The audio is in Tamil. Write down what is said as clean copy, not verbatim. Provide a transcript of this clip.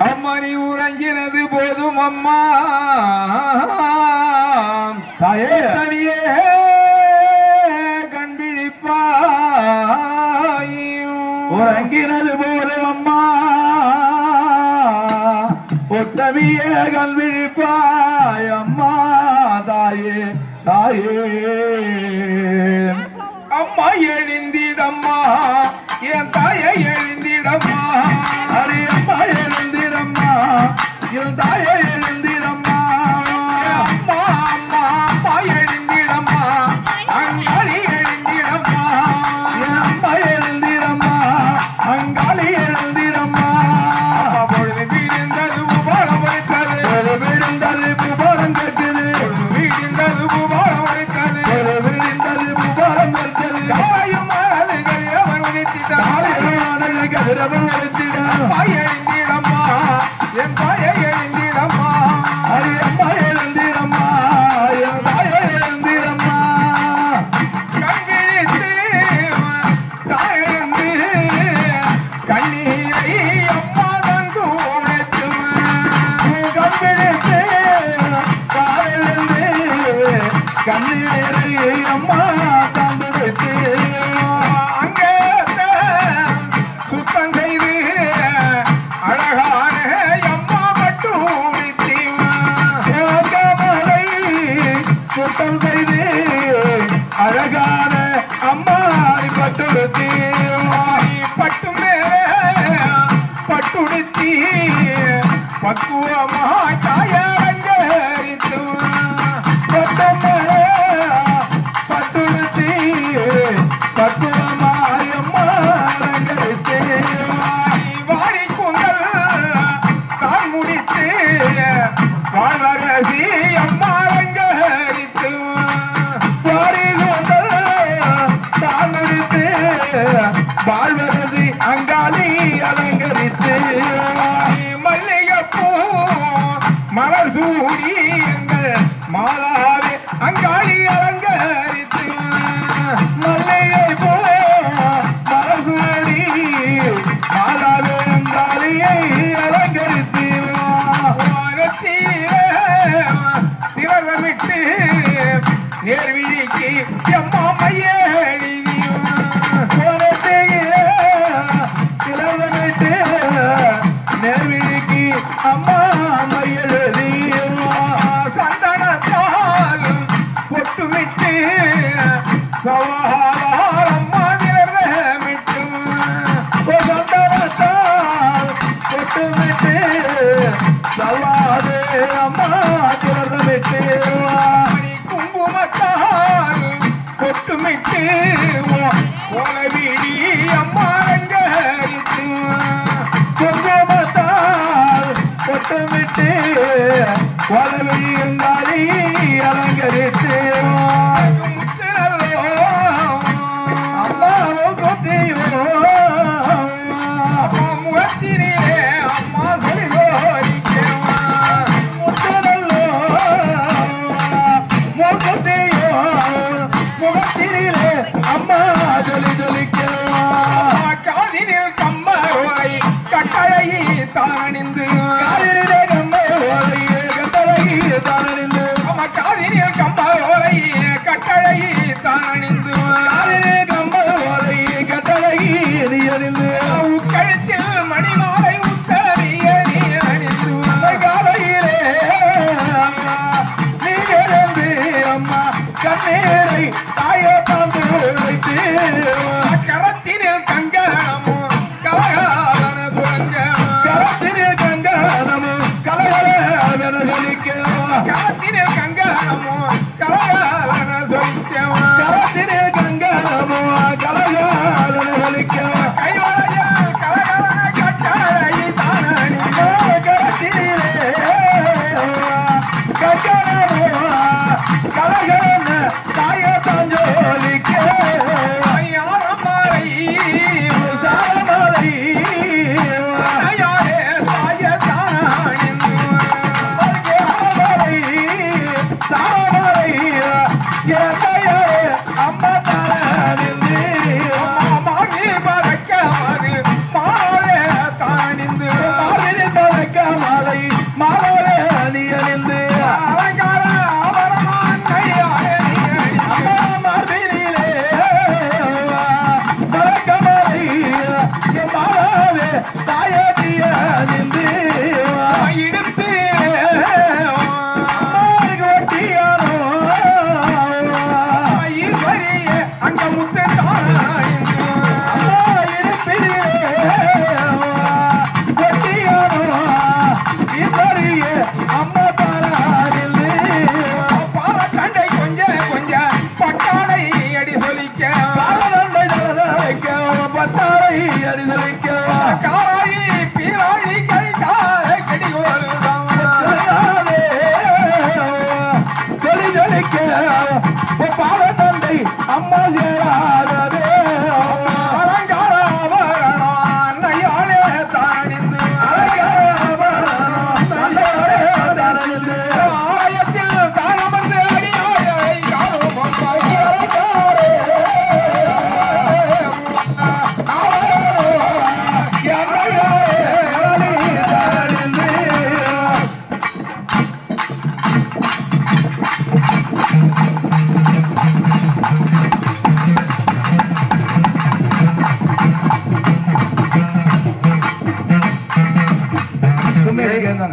அம்மா நீ உறங்கினது போதும் அம்மா தாயே தனியே கண் விழிப்பாய் உறங்கினது போதும் அம்மா ஒட்டவியே கண் விழிப்பாய் அம்மா தாயே தாயே அம்மா எழுந்திடம்மா என் தாயை எழுந்திடம்மா அடி அம்மா எழுந்திரம்மா என் தாயை எழுந்திரம்மா அம்மா அம்மா அம்மா எழுந்திடம்மா அங்காளி எழுந்திடம்மா என் அம்மா எழுந்திரம்மா அங்காளி எழுந்திரம்மா பொழுது விழுந்தது உபாரம் வைத்தது விழுந்தது புபாரம் கேட்குது விழுந்தது உபாரம் வைத்தது விழுந்தது புபாரம் கேட்குது காலையும் மனதுகள் அவர் உதித்திட்டார் கதிரவன் வருத்திட அம்மா எழுந்திடம்மா என் தாயை எழுந்திடம்மா அடி அம்மா எழுந்திரம்மா என் தாயை எழுந்திரம்மா கண் விழித்து தாயெழுந்து கண்ணீரை அம்மா தந்து உழைத்தும் கண்பிடித்து காலிலிருந்து கண்ணீரை அம்மா தந்துடுத்து அங்கே சுத்தம் செய்து அழகான அம்மா மட்டும் மலை சுத்தம் செய்து அழகான அம்மா பட்டுடுத்தி பட்டு மேலே பட்டுடுத்தி பக்குவமா தாயரங்கரித்து பட்டமலை பட்டுடுத்தி பக்குவமாய் அம்மா அலங்கரித்து வாரி குந்தல் தான் முடித்து வாழ்வரசி அம்மா அலங்கரித்து தாமரித்து வாழ்வரதி அங்காளி அலங்கரித்து மல்லிகைப்பூ மலர் சூடி எங்கள் மாலாவே அங்காளி அலங்கரித்து மல்லிகை போ மரசூரி மாதாவே அங்காளியை அலங்கரித்து திவரமிட்டு நேர்விழிக்கு எம்மா மையேடி திலகமிட்டு நேர்விழிக்கு அம்மா மையெழுதி சந்தனத்தால் பொட்டுமிட்டு சவாலால் அம்மா நிறமிட்டு சந்தனத்தால் பொட்டுமிட்டு சல்லாதே அம்மா திலகமிட்டு குங்குமத்தால் பொட்டுமிட்டு ஓலவிடி அம்மா அலங்கரித்து குங்குமத்தால் பொட்டுமிட்டு வளவியங்காளி அலங்கரித்து அம்மாவோ கொத்தியோ முகத்தினே அம்மா சொல்லி கோரிக்கிறேன் முத்தனல்லோ முகத்தையோ முகத்தினிலே அம்மா ஜொலி ஜொலிக்கிறோம் காதினில் கம்மரோலை கட்டளையை தானிந்து